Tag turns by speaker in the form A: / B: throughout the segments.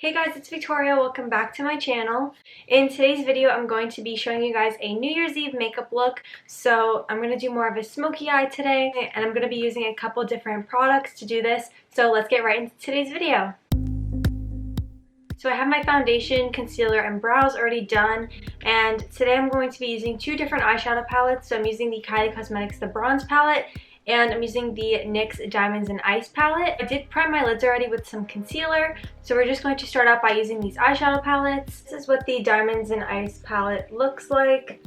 A: Hey guys, it's Victoria. Welcome back to my channel. In today's video, I'm going to be showing you guys a New Year's Eve makeup look. So I'm going to do more of a smoky eye today, and I'm going to be using a couple different products to do this. So let's get right into today's video. So I have my foundation, concealer, and brows already done, and today I'm going to be using two different eyeshadow palettes. So I'm using the Kylie Cosmetics The Bronze Palette, and I'm using the NYX Diamonds and Ice palette. I did prime my lids already with some concealer, so we're just going to start out by using these eyeshadow palettes. This is what the Diamonds and Ice palette looks like.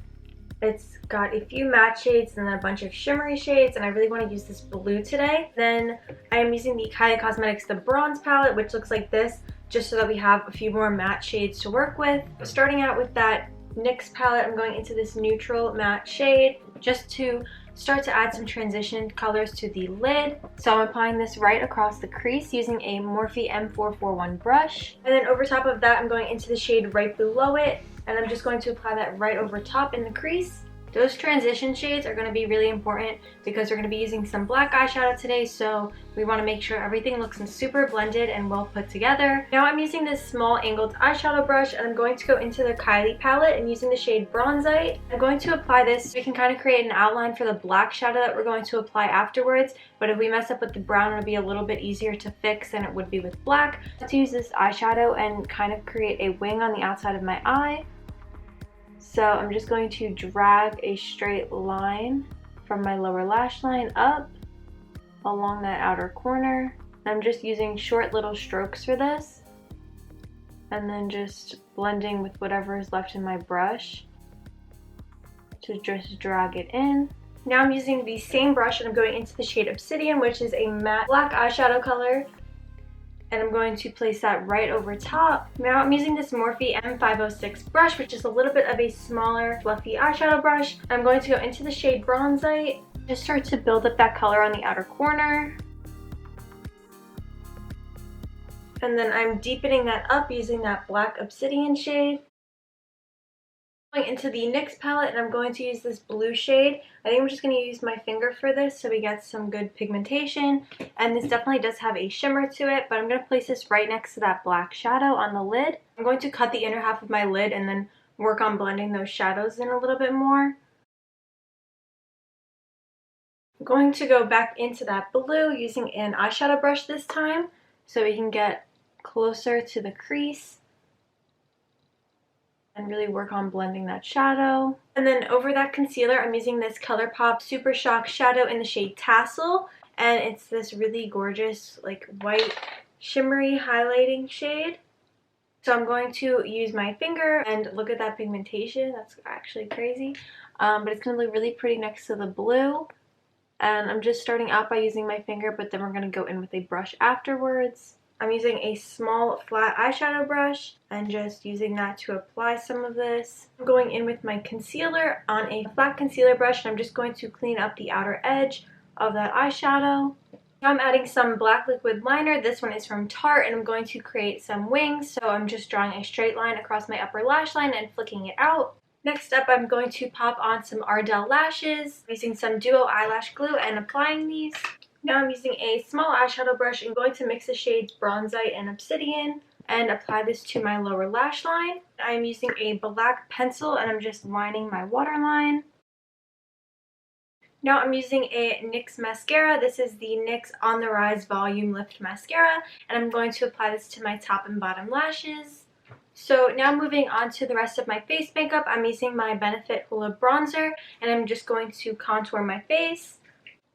A: It's got a few matte shades and then a bunch of shimmery shades, and I really want to use this blue today. Then I am using the Kylie Cosmetics The Bronze palette, which looks like this, just so that we have a few more matte shades to work with. Starting out with that NYX palette, I'm going into this neutral matte shade just to start to add some transition colors to the lid. So I'm applying this right across the crease using a Morphe M441 brush. And then over top of that, I'm going into the shade right below it, and I'm just going to apply that right over top in the crease. Those transition shades are going to be really important because we're going to be using some black eyeshadow today, so we want to make sure everything looks super blended and well put together. Now I'm using this small angled eyeshadow brush, and I'm going to go into the Kylie palette and using the shade Bronzite. I'm going to apply this so we can kind of create an outline for the black shadow that we're going to apply afterwards, but if we mess up with the brown, it'll be a little bit easier to fix than it would be with black. Let's use this eyeshadow and kind of create a wing on the outside of my eye. So I'm just going to drag a straight line from my lower lash line up along that outer corner. I'm just using short little strokes for this, and then just blending with whatever is left in my brush to just drag it in. Now I'm using the same brush, and I'm going into the shade Obsidian, which is a matte black eyeshadow color, and I'm going to place that right over top. Now I'm using this Morphe M506 brush, which is a little bit of a smaller fluffy eyeshadow brush. I'm going to go into the shade Bronzite, just start to build up that color on the outer corner. And then I'm deepening that up using that black Obsidian shade. Going into the NYX palette, and I'm going to use this blue shade. I think I'm just going to use my finger for this so we get some good pigmentation, and this definitely does have a shimmer to it, but I'm going to place this right next to that black shadow on the lid. I'm going to cut the inner half of my lid and then work on blending those shadows in a little bit more. I'm going to go back into that blue using an eyeshadow brush this time so we can get closer to the crease and really work on blending that shadow. And then over that concealer, I'm using this ColourPop Super Shock shadow in the shade Tassel, and it's this really gorgeous like white shimmery highlighting shade. So I'm going to use my finger, and look at that pigmentation, that's actually crazy, but it's going to look really pretty next to the blue. And I'm just starting out by using my finger, but then we're going to go in with a brush afterwards. I'm using a small flat eyeshadow brush and just using that to apply some of this. I'm going in with my concealer on a flat concealer brush, and I'm just going to clean up the outer edge of that eyeshadow. Now I'm adding some black liquid liner. This one is from Tarte, and I'm going to create some wings. So I'm just drawing a straight line across my upper lash line and flicking it out. Next up, I'm going to pop on some Ardell lashes using some duo eyelash glue and applying these. Now I'm using a small eyeshadow brush and going to mix the shades Bronzite and Obsidian and apply this to my lower lash line. I'm using a black pencil, and I'm just lining my waterline. Now I'm using a NYX mascara. This is the NYX On The Rise Volume Lift Mascara, and I'm going to apply this to my top and bottom lashes. So now moving on to the rest of my face makeup, I'm using my Benefit Hoola bronzer, and I'm just going to contour my face.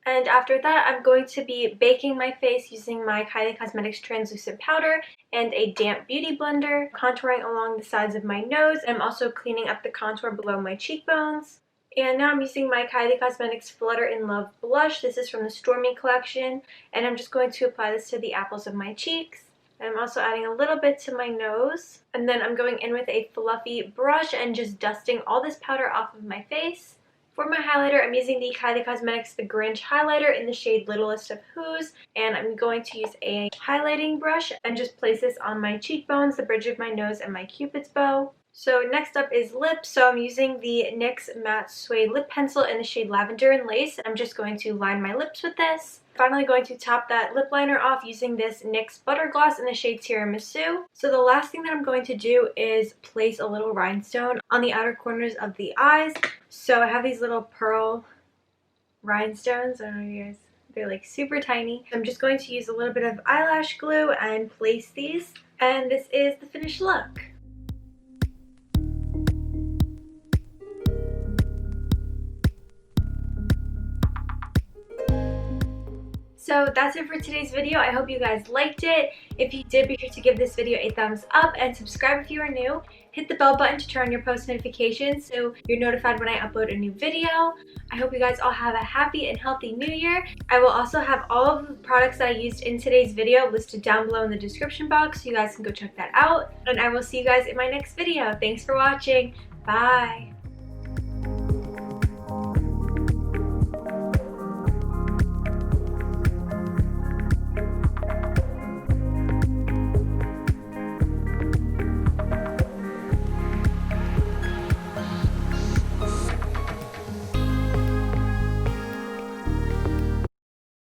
A: And after that, I'm going to be baking my face using my Kylie Cosmetics translucent powder and a damp beauty blender, contouring along the sides of my nose. I'm also cleaning up the contour below my cheekbones. And now I'm using my Kylie Cosmetics Flutter in Love blush. This is from the Stormy collection, and I'm just going to apply this to the apples of my cheeks. And I'm also adding a little bit to my nose. And then I'm going in with a fluffy brush and just dusting all this powder off of my face. For my highlighter, I'm using the Kylie Cosmetics The Grinch highlighter in the shade Littlest of Who's, and I'm going to use a highlighting brush and just place this on my cheekbones, the bridge of my nose, and my cupid's bow. So next up is lips. So I'm using the NYX Matte Suede Lip Pencil in the shade Lavender and Lace. I'm just going to line my lips with this. Finally going to top that lip liner off using this NYX Butter Gloss in the shade Tiramisu. So the last thing that I'm going to do is place a little rhinestone on the outer corners of the eyes. So I have these little pearl rhinestones. I don't know if you guys, they're like super tiny. I'm just going to use a little bit of eyelash glue and place these. And this is the finished look. So that's it for today's video. I hope you guys liked it. If you did, be sure to give this video a thumbs up and subscribe if you are new. Hit the bell button to turn on your post notifications so you're notified when I upload a new video. I hope you guys all have a happy and healthy new year. I will also have all of the products that I used in today's video listed down below in the description box so you guys can go check that out. And I will see you guys in my next video. Thanks for watching. Bye.